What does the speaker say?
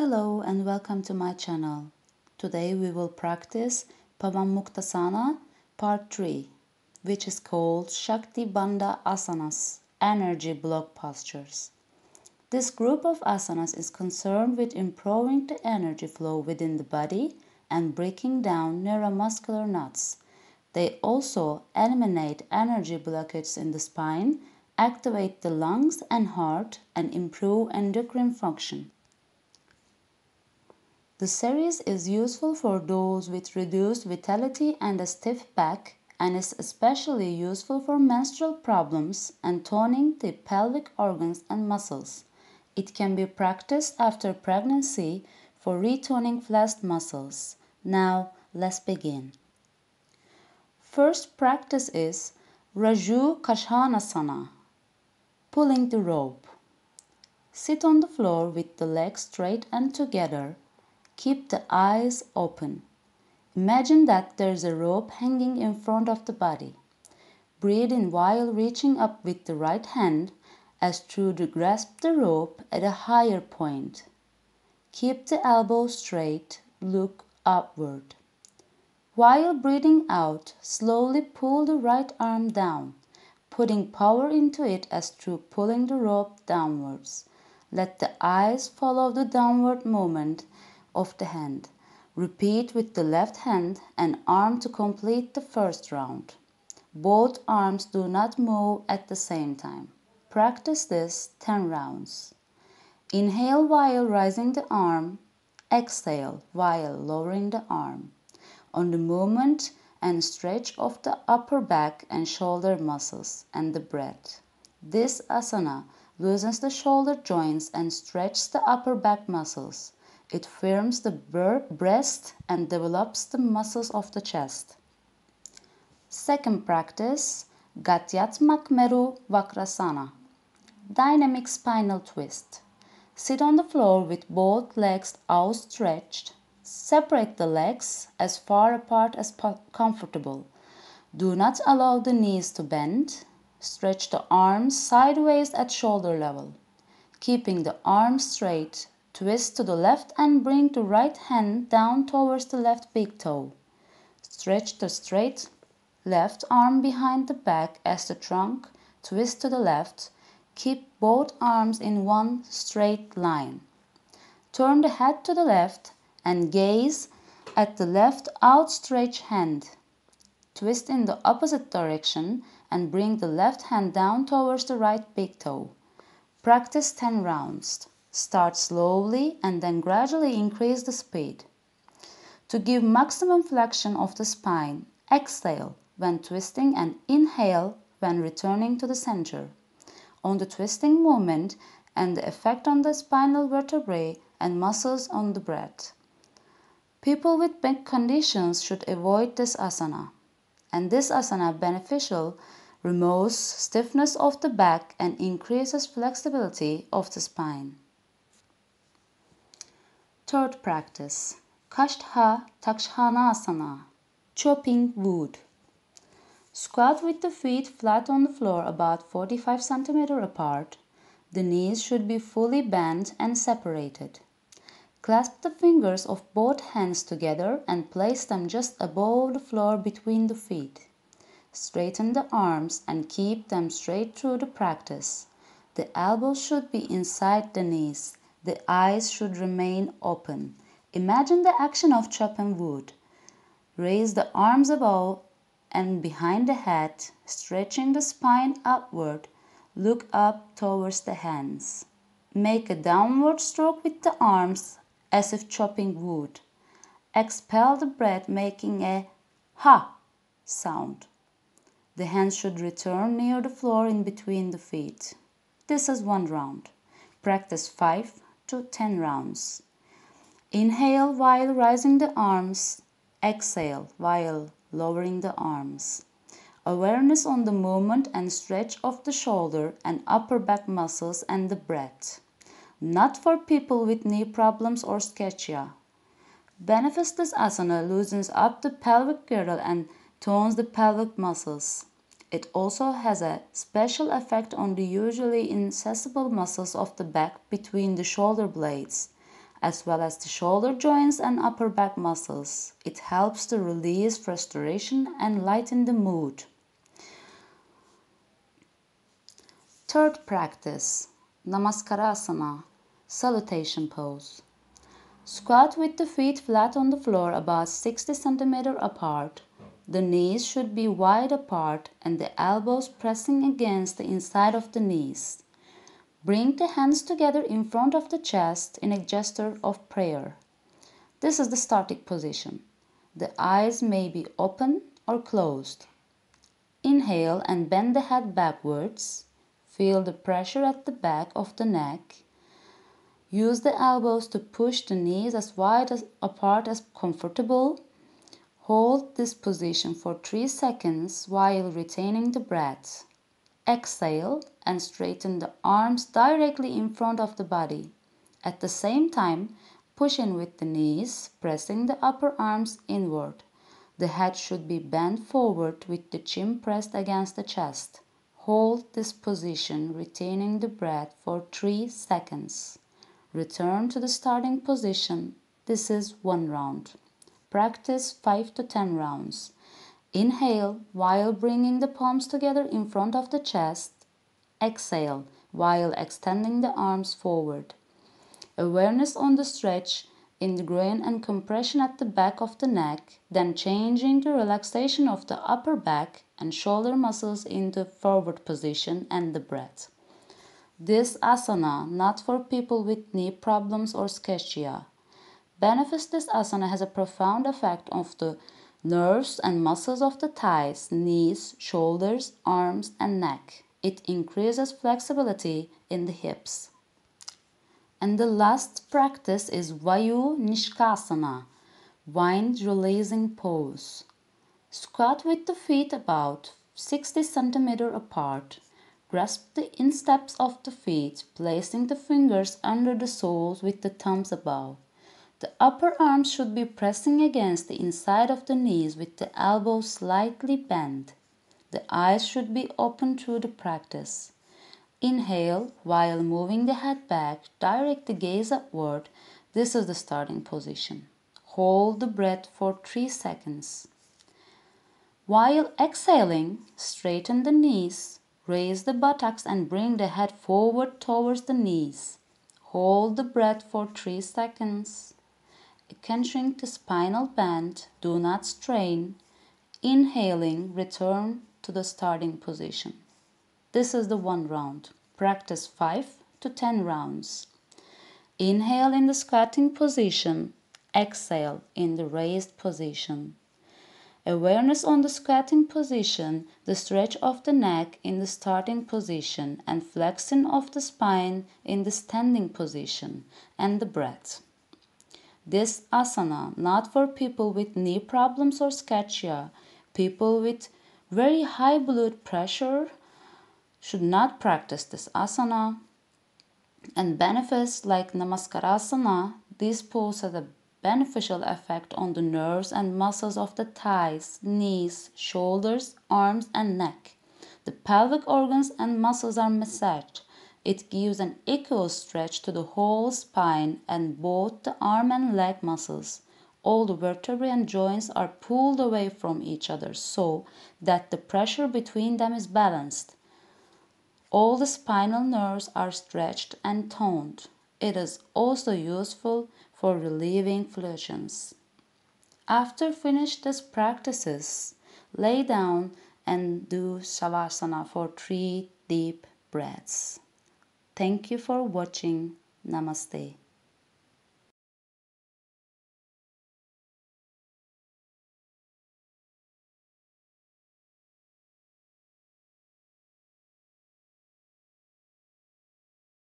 Hello and welcome to my channel. Today we will practice Pawanmuktasana part 3, which is called Shakti Bandha Asanas, energy block postures. This group of asanas is concerned with improving the energy flow within the body and breaking down neuromuscular knots. They also eliminate energy blockages in the spine, activate the lungs and heart, and improve endocrine function. The series is useful for those with reduced vitality and a stiff back, and is especially useful for menstrual problems and toning the pelvic organs and muscles. It can be practiced after pregnancy for retoning flaccid muscles. Now, let's begin. First practice is Raju Kashanasana, pulling the rope. Sit on the floor with the legs straight and together. Keep the eyes open. Imagine that there is a rope hanging in front of the body. Breathe in while reaching up with the right hand as through to grasp the rope at a higher point. Keep the elbow straight, look upward. While breathing out, slowly pull the right arm down, putting power into it as through pulling the rope downwards. Let the eyes follow the downward movement of the hand. Repeat with the left hand and arm to complete the first round. Both arms do not move at the same time. Practice this 10 rounds. Inhale while raising the arm. Exhale while lowering the arm. On the movement and stretch of the upper back and shoulder muscles and the breath. This asana loosens the shoulder joints and stretches the upper back muscles. It firms the breast and develops the muscles of the chest. Second practice, Gatyatmak Meru Vakrasana, dynamic spinal twist. Sit on the floor with both legs outstretched. Separate the legs as far apart as comfortable. Do not allow the knees to bend. Stretch the arms sideways at shoulder level. Keeping the arms straight, twist to the left and bring the right hand down towards the left big toe. Stretch the straight left arm behind the back as the trunk, twist to the left. Keep both arms in one straight line. Turn the head to the left and gaze at the left outstretched hand. Twist in the opposite direction and bring the left hand down towards the right big toe. Practice 10 rounds. Start slowly and then gradually increase the speed. To give maximum flexion of the spine, exhale when twisting and inhale when returning to the center. On the twisting movement and the effect on the spinal vertebrae and muscles on the breath. People with back conditions should avoid this asana. And this asana beneficial removes stiffness of the back and increases flexibility of the spine. Third practice, Kashtha Takshanasana, chopping wood. Squat with the feet flat on the floor about 45 cm apart. The knees should be fully bent and separated. Clasp the fingers of both hands together and place them just above the floor between the feet. Straighten the arms and keep them straight through the practice. The elbows should be inside the knees. The eyes should remain open. Imagine the action of chopping wood. Raise the arms above and behind the head, stretching the spine upward. Look up towards the hands. Make a downward stroke with the arms as if chopping wood. Expel the breath, making a ha sound. The hands should return near the floor in between the feet. This is 1 round. Practice 5 to 10 rounds. Inhale while raising the arms. Exhale while lowering the arms. Awareness on the movement and stretch of the shoulder and upper back muscles and the breath. Not for people with knee problems or sciatica. Benefits this asana loosens up the pelvic girdle and tones the pelvic muscles. It also has a special effect on the usually inaccessible muscles of the back between the shoulder blades, as well as the shoulder joints and upper back muscles. It helps to release frustration and lighten the mood. Third practice, Namaskarasana, salutation pose. Squat with the feet flat on the floor about 60 cm apart. The knees should be wide apart and the elbows pressing against the inside of the knees. Bring the hands together in front of the chest in a gesture of prayer. This is the starting position. The eyes may be open or closed. Inhale and bend the head backwards. Feel the pressure at the back of the neck. Use the elbows to push the knees as wide apart as comfortable. Hold this position for 3 seconds while retaining the breath. Exhale and straighten the arms directly in front of the body. At the same time, push in with the knees, pressing the upper arms inward. The head should be bent forward with the chin pressed against the chest. Hold this position, retaining the breath for 3 seconds. Return to the starting position. This is 1 round. Practice 5 to 10 rounds. Inhale while bringing the palms together in front of the chest. Exhale while extending the arms forward. Awareness on the stretch in the groin and compression at the back of the neck, then changing the relaxation of the upper back and shoulder muscles into forward position and the breath. This asana not for people with knee problems or sciatica. Benefits. This asana has a profound effect on the nerves and muscles of the thighs, knees, shoulders, arms, and neck. It increases flexibility in the hips. And the last practice is Vayu Nishkasana, wind releasing pose. Squat with the feet about 60 cm apart. Grasp the insteps of the feet, placing the fingers under the soles with the thumbs above. The upper arms should be pressing against the inside of the knees with the elbows slightly bent. The eyes should be open through the practice. Inhale while moving the head back, direct the gaze upward. This is the starting position. Hold the breath for 3 seconds. While exhaling, straighten the knees, raise the buttocks and bring the head forward towards the knees. Hold the breath for 3 seconds. It can shrink the spinal band. Do not strain. Inhaling, return to the starting position. This is the 1 round. Practice 5 to 10 rounds. Inhale in the squatting position. Exhale in the raised position. Awareness on the squatting position, the stretch of the neck in the starting position, and flexing of the spine in the standing position, and the breath. This asana not for people with knee problems or sciatica. People with very high blood pressure should not practice this asana. And benefits like Namaskarasana, this pose has a beneficial effect on the nerves and muscles of the thighs, knees, shoulders, arms, and neck. The pelvic organs and muscles are massaged. It gives an equal stretch to the whole spine and both the arm and leg muscles. All the vertebrae and joints are pulled away from each other so that the pressure between them is balanced. All the spinal nerves are stretched and toned. It is also useful for relieving fluxions. After finish these practices, lay down and do Shavasana for 3 deep breaths. Thank you for watching. Namaste.